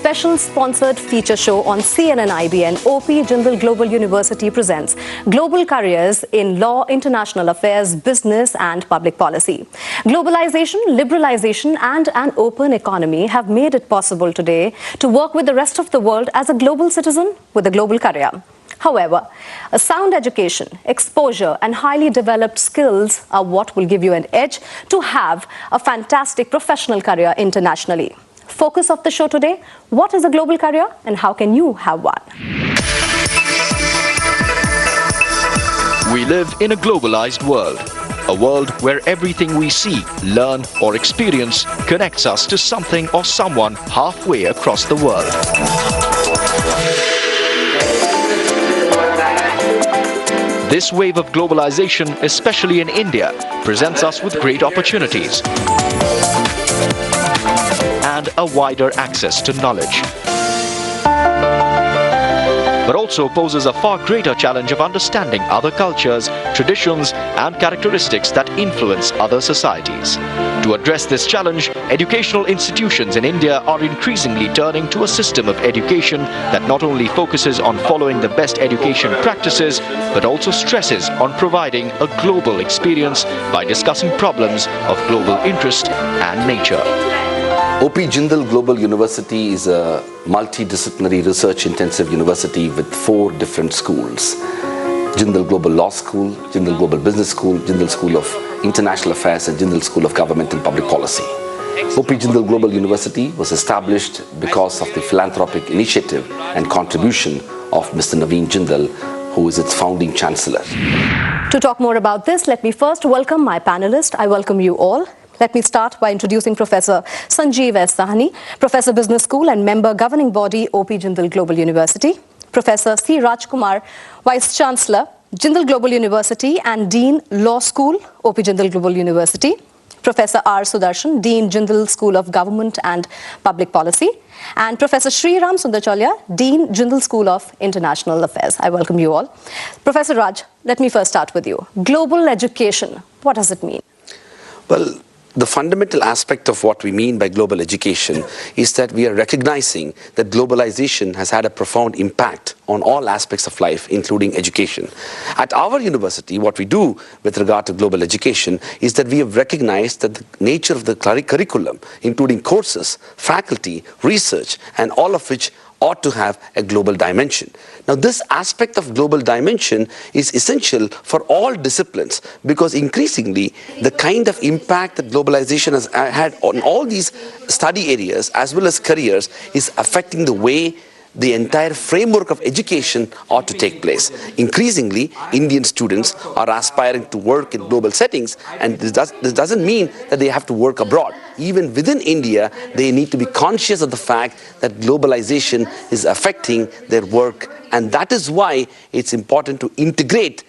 special sponsored feature show on CNN IBN, OP Jindal Global University presents Global Careers in Law, International Affairs, Business and Public Policy. Globalization, liberalization and an open economy have made it possible today to work with the rest of the world as a global citizen with a global career. However, a sound education, exposure and highly developed skills are what will give you an edge to have a fantastic professional career internationally. Focus of the show today, what is a global career and how can you have one? We live in a globalized world. A world where everything we see, learn or experience connects us to something or someone halfway across the world. This wave of globalization, especially in India, presents us with great opportunities and a wider access to knowledge, but also poses a far greater challenge of understanding other cultures, traditions and characteristics that influence other societies. To address this challenge, educational institutions in India are increasingly turning to a system of education that not only focuses on following the best education practices, but also stresses on providing a global experience by discussing problems of global interest and nature. OP Jindal Global University is a multidisciplinary research-intensive university with 4 different schools. Jindal Global Law School, Jindal Global Business School, Jindal School of International Affairs and Jindal School of Government and Public Policy. OP Jindal Global University was established because of the philanthropic initiative and contribution of Mr. Naveen Jindal, who is its founding chancellor. To talk more about this, let me first welcome my panelists. I welcome you all. Let me start by introducing Professor Sanjeev S. Sahni, Professor Business School and Member Governing Body, OP Jindal Global University. Professor C. Rajkumar, Vice Chancellor, Jindal Global University and Dean Law School, OP Jindal Global University. Professor R. Sudarshan, Dean Jindal School of Government and Public Policy. And Professor Sriram Sundarchalya, Dean Jindal School of International Affairs. I welcome you all. Professor Raj, let me first start with you. Global education, what does it mean? Well, the fundamental aspect of what we mean by global education is that we are recognizing that globalization has had a profound impact on all aspects of life, including education. At our university, what we do with regard to global education is that we have recognized that the nature of the curriculum, including courses, faculty, research, and all of which ought to have a global dimension. Now, this aspect of global dimension is essential for all disciplines because increasingly the kind of impact that globalization has had on all these study areas as well as careers is affecting the way the entire framework of education ought to take place. Increasingly, Indian students are aspiring to work in global settings, and this doesn't mean that they have to work abroad. Even within India, they need to be conscious of the fact that globalization is affecting their work, and that is why it's important to integrate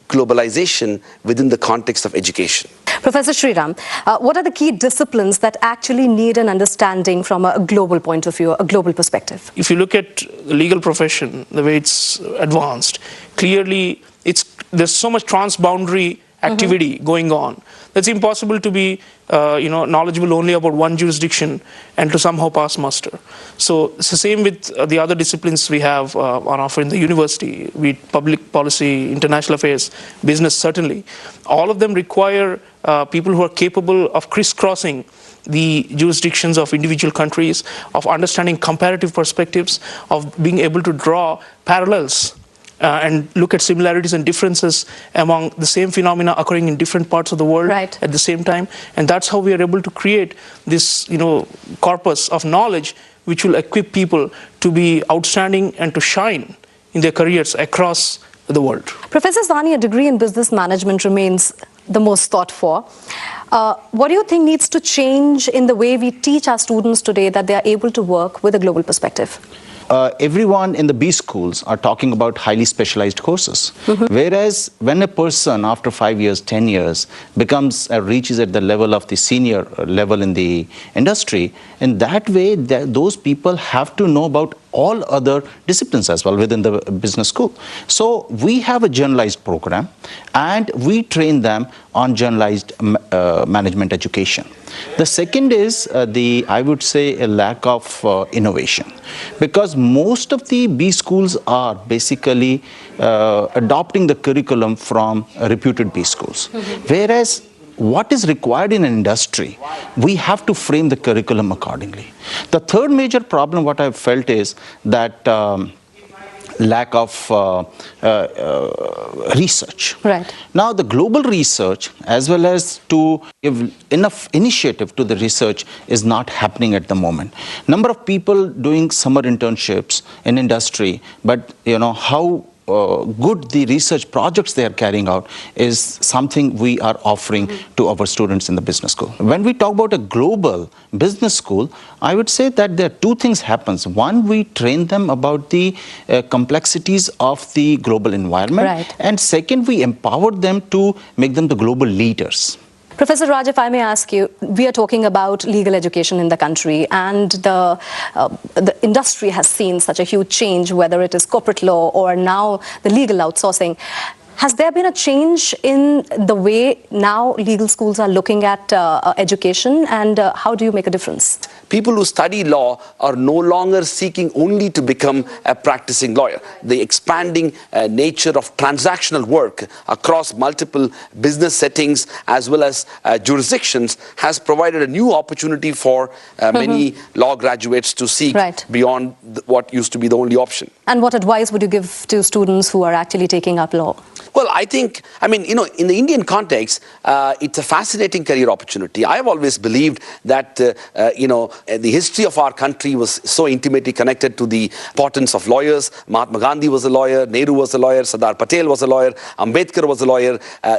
globalization within the context of education. Professor Sriram, what are the key disciplines that actually need an understanding from a global point of view, a global perspective? If you look at the legal profession, the way it's advanced, clearly there's so much transboundary activity going on. It's impossible to be knowledgeable only about one jurisdiction and to somehow pass muster. So it's the same with the other disciplines we have on offer in the university, be it public policy, international affairs, business certainly. All of them require people who are capable of crisscrossing the jurisdictions of individual countries, of understanding comparative perspectives, of being able to draw parallels and look at similarities and differences among the same phenomena occurring in different parts of the world at the same time. And that's how we are able to create this, corpus of knowledge which will equip people to be outstanding and to shine in their careers across the world. Professor Sahni, a degree in business management remains the most thought for. What do you think needs to change in the way we teach our students today that they are able to work with a global perspective? Everyone in the B schools are talking about highly specialized courses. Whereas when a person after 5 years, 10 years reaches at the level of the senior level in the industry, in that way those people have to know about all other disciplines as well within the business school. So we have a generalized program, and we train them on generalized management education. The second is I would say, a lack of innovation, because most of the B schools are basically adopting the curriculum from reputed B schools, whereas what is required in an industry, we have to frame the curriculum accordingly. The third major problem what I've felt is that lack of research. Right. Now, the global research, as well as to give enough initiative to the research, is not happening at the moment. Number of people doing summer internships in industry, but how good the research projects they are carrying out is something we are offering to our students in the business school. When we talk about a global business school, I would say that there are two things happens. One, we train them about the complexities of the global environment. Right. And second, we empower them to make them the global leaders. Professor Raj, if I may ask you, we are talking about legal education in the country, and the industry has seen such a huge change, whether it is corporate law or now the legal outsourcing. Has there been a change in the way now legal schools are looking at education, and how do you make a difference? People who study law are no longer seeking only to become a practicing lawyer. The expanding nature of transactional work across multiple business settings as well as jurisdictions has provided a new opportunity for many law graduates to seek beyond what used to be the only option. And what advice would you give to students who are actually taking up law? Well, I think, in the Indian context, it's a fascinating career opportunity. I have always believed that, the history of our country was so intimately connected to the importance of lawyers. Mahatma Gandhi was a lawyer, Nehru was a lawyer, Sardar Patel was a lawyer, Ambedkar was a lawyer.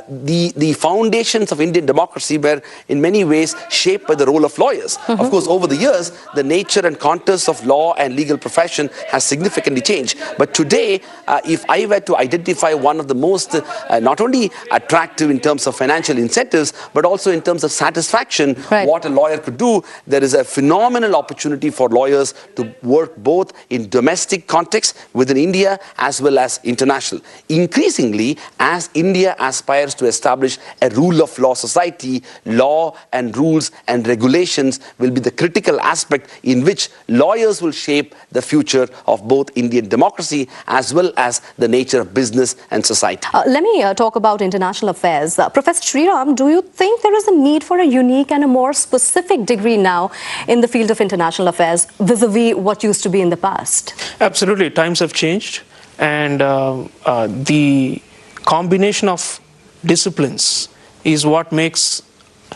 The foundations of Indian democracy were in many ways shaped by the role of lawyers. Of course, over the years, the nature and contours of law and legal profession has significantly changed. But today, if I were to identify one of the most not only attractive in terms of financial incentives, but also in terms of satisfaction, what a lawyer could do, there is a phenomenal opportunity for lawyers to work both in domestic context within India as well as international. Increasingly, as India aspires to establish a rule of law society, law and rules and regulations will be the critical aspect in which lawyers will shape the future of both Indian democracy as well as the nature of business and society. Let me talk about international affairs. Professor Sriram, do you think there is a need for a unique and a more specific degree now in the field of international affairs vis-a-vis what used to be in the past? Absolutely. Times have changed, and the combination of disciplines is what makes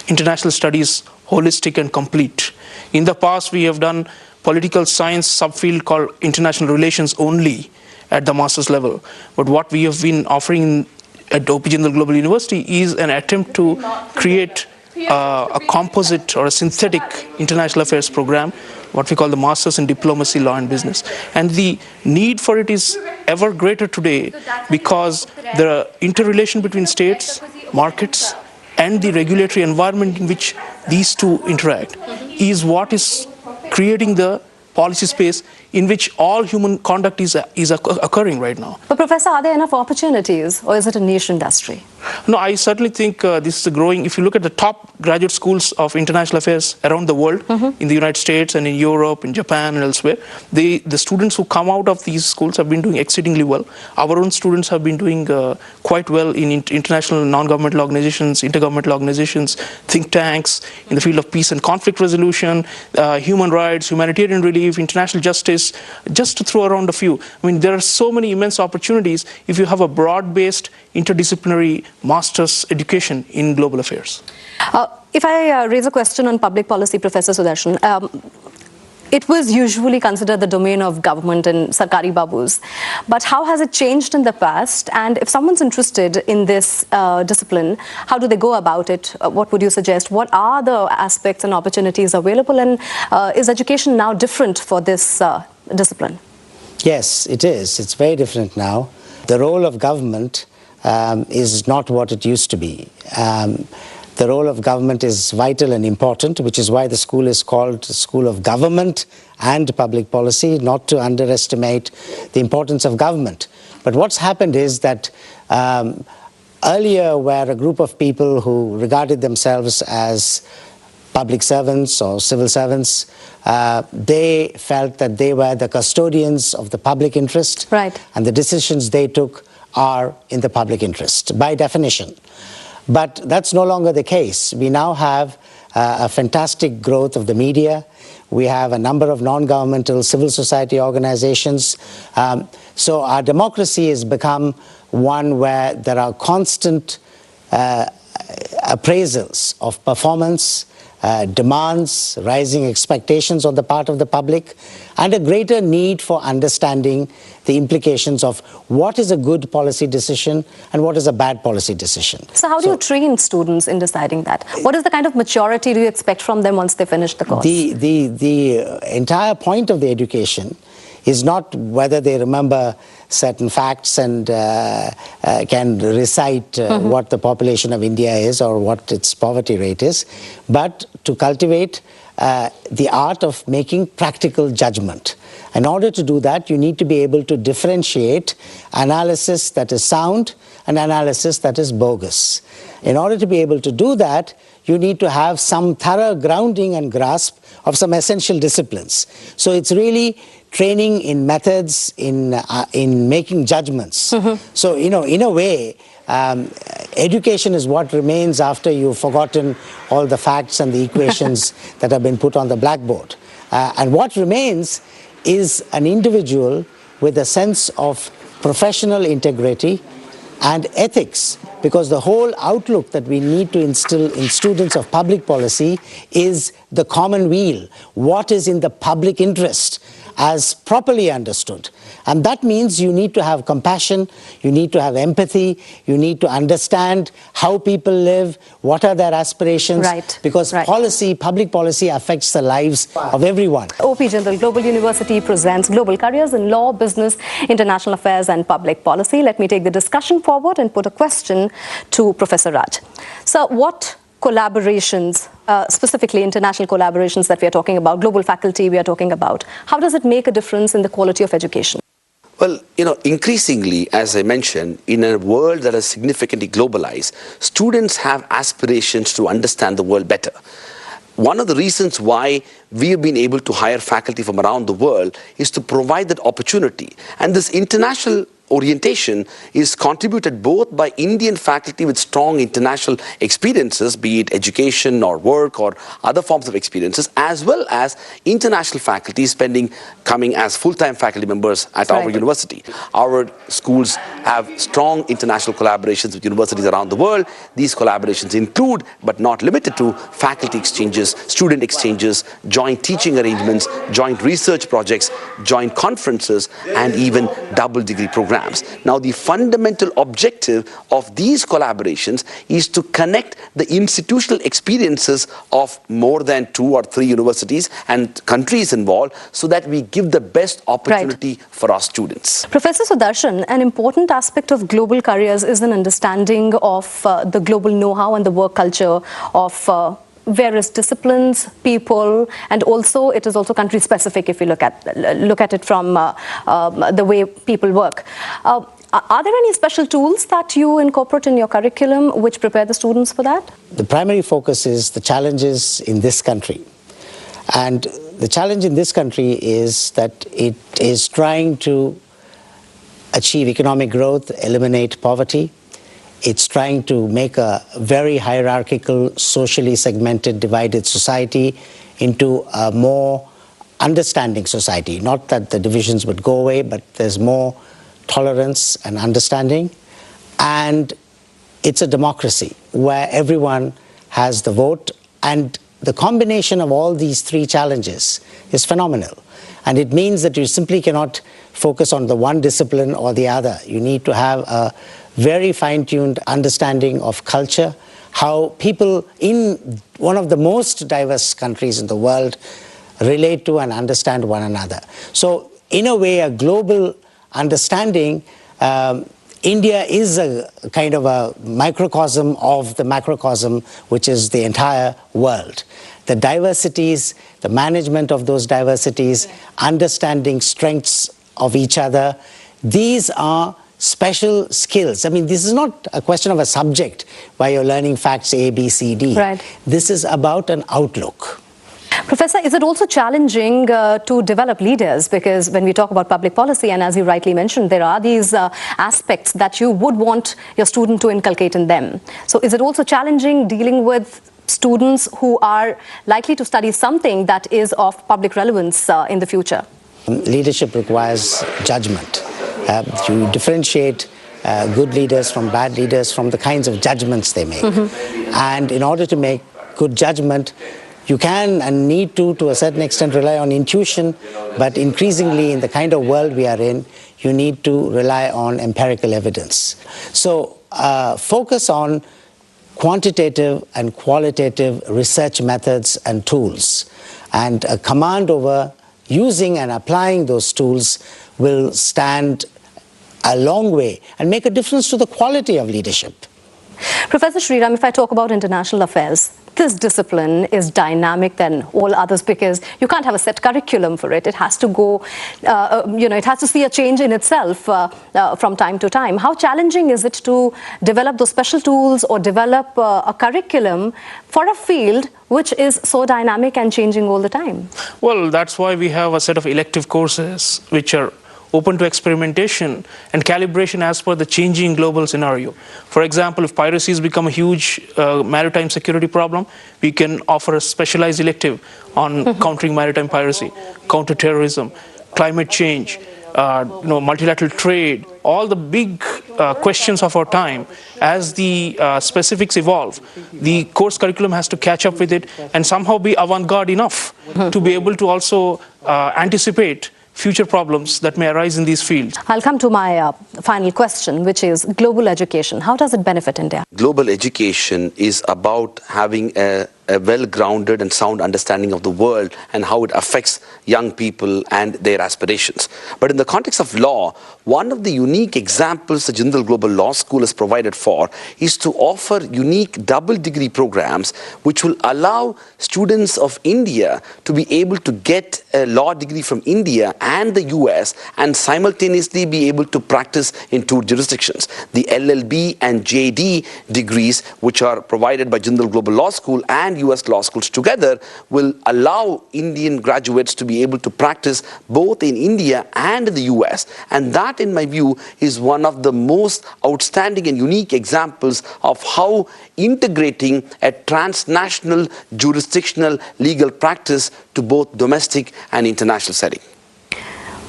international studies holistic and complete. In the past, we have done political science subfield called international relations only at the master's level. But what we have been offering at OP Jindal Global University is an attempt to create a composite or a synthetic international affairs program, what we call the Masters in Diplomacy, Law and Business. And the need for it is ever greater today because the interrelation between states, markets, and the regulatory environment in which these two interact is what is creating the policy space in which all human conduct is occurring right now. But Professor, are there enough opportunities, or is it a niche industry? No, I certainly think this is a growing. If you look at the top graduate schools of international affairs around the world, in the United States and in Europe, in Japan and elsewhere, the students who come out of these schools have been doing exceedingly well. Our own students have been doing quite well in international non-governmental organizations, intergovernmental organizations, think tanks, in the field of peace and conflict resolution, human rights, humanitarian relief, international justice, just to throw around a few. I mean, there are so many immense opportunities if you have a broad-based interdisciplinary master's education in global affairs. If I raise a question on public policy, Professor Sudarshan, it was usually considered the domain of government and sarkari babus. But how has it changed in the past? And if someone's interested in this discipline, how do they go about it? What would you suggest? What are the aspects and opportunities available? And is education now different for this discipline? Yes, it is. It's very different now. The role of government is not what it used to be. the role of government is vital and important, which is why the school is called School of Government and Public Policy, not to underestimate the importance of government. But what's happened is that earlier, where a group of people who regarded themselves as public servants or civil servants, they felt that they were the custodians of the public interest, right, and the decisions they took are in the public interest, by definition. But that's no longer the case. We now have a fantastic growth of the media. We have a number of non-governmental civil society organizations. So our democracy has become one where there are constant appraisals of performance, demands, rising expectations on the part of the public, and a greater need for understanding the implications of what is a good policy decision and what is a bad policy decision. So how do you train students in deciding that? What is the kind of maturity do you expect from them once they finish the course? The entire point of the education is not whether they remember certain facts and can recite what the population of India is or what its poverty rate is, but to cultivate the art of making practical judgment. In order to do that, you need to be able to differentiate analysis that is sound and analysis that is bogus. In order to be able to do that, you need to have some thorough grounding and grasp of some essential disciplines. So it's really training in methods, in making judgments. So, you know, in a way, education is what remains after you've forgotten all the facts and the equations that have been put on the blackboard. And what remains is an individual with a sense of professional integrity and ethics, because the whole outlook that we need to instill in students of public policy is the common weal. What is in the public interest as properly understood? And that means you need to have compassion, you need to have empathy, you need to understand how people live, what are their aspirations, because policy, public policy affects the lives of everyone. OP Jindal Global University presents Global Careers in Law, Business, International Affairs and Public Policy. Let me take the discussion forward and put a question to Professor Raj. So what collaborations, specifically international collaborations that we are talking about, global faculty we are talking about, how does it make a difference in the quality of education? Well, you know, increasingly, as I mentioned, in a world that is significantly globalized, students have aspirations to understand the world better. One of the reasons why we have been able to hire faculty from around the world is to provide that opportunity. And this international orientation is contributed both by Indian faculty with strong international experiences, be it education or work or other forms of experiences, as well as international faculty coming as full-time faculty members at our university. Our schools have strong international collaborations with universities around the world. These collaborations include, but not limited to, faculty exchanges, student exchanges, joint teaching arrangements, joint research projects, joint conferences, and even double degree programs. Now, the fundamental objective of these collaborations is to connect the institutional experiences of more than 2 or 3 universities and countries involved so that we give the best opportunity for our students. Professor Sudarshan, an important aspect of global careers is an understanding of the global know-how and the work culture of various disciplines, people, and also it is also country specific if you look at it from the way people work. Are there any special tools that you incorporate in your curriculum which prepare the students for that? The primary focus is the challenges in this country. And the challenge in this country is that it is trying to achieve economic growth, eliminate poverty. It's trying to make a very hierarchical, socially segmented, divided society into a more understanding society. Not that the divisions would go away, but there's more tolerance and understanding. And it's a democracy where everyone has the vote. And the combination of all these 3 challenges is phenomenal. And it means that you simply cannot focus on the one discipline or the other. You need to have a very fine-tuned understanding of culture, how people in one of the most diverse countries in the world relate to and understand one another. So in a way, a global understanding India is a kind of a microcosm of the macrocosm, which is the entire world. The diversities, the management of those diversities, understanding strengths of each other, these are special skills. I mean, this is not a question of a subject where you're learning facts A, B, C, D. Right. This is about an outlook. Professor, is it also challenging to develop leaders? Because when we talk about public policy, and as you rightly mentioned, there are these aspects that you would want your student to inculcate in them. So is it also challenging dealing with students who are likely to study something that is of public relevance in the future? Leadership requires judgment. You differentiate good leaders from bad leaders from the kinds of judgments they make. And in order to make good judgment, you can and need to a certain extent, rely on intuition, but increasingly in the kind of world we are in, you need to rely on empirical evidence. So focus on quantitative and qualitative research methods and tools, and a command over using and applying those tools will stand a long way and make a difference to the quality of leadership. Professor Sriram, if I talk about international affairs, this discipline is dynamic than all others because you can't have a set curriculum for it. It has to go, it has to see a change in itself from time to time. How challenging is it to develop those special tools or develop a curriculum for a field which is so dynamic and changing all the time? Well, that's why we have a set of elective courses which are open to experimentation and calibration as per the changing global scenario. For example, if piracy has become a huge maritime security problem, we can offer a specialized elective on countering maritime piracy, counterterrorism, climate change, multilateral trade, all the big questions of our time. As the specifics evolve, the course curriculum has to catch up with it and somehow be avant-garde enough to be able to also anticipate future problems that may arise in these fields. I'll come to my final question, which is global education. How does it benefit India? Global education is about having a well-grounded and sound understanding of the world and how it affects young people and their aspirations. But in the context of law, one of the unique examples the Jindal Global Law School is provided for is to offer unique double degree programs which will allow students of India to be able to get a law degree from India and the US and simultaneously be able to practice in two jurisdictions. The LLB and JD degrees, which are provided by Jindal Global Law School and US law schools together, will allow Indian graduates to be able to practice both in India and in the US. And that, in my view, is one of the most outstanding and unique examples of how integrating a transnational jurisdictional legal practice to both domestic and international setting.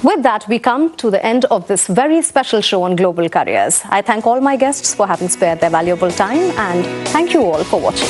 With that, we come to the end of this very special show on global careers. I thank all my guests for having spared their valuable time, and thank you all for watching.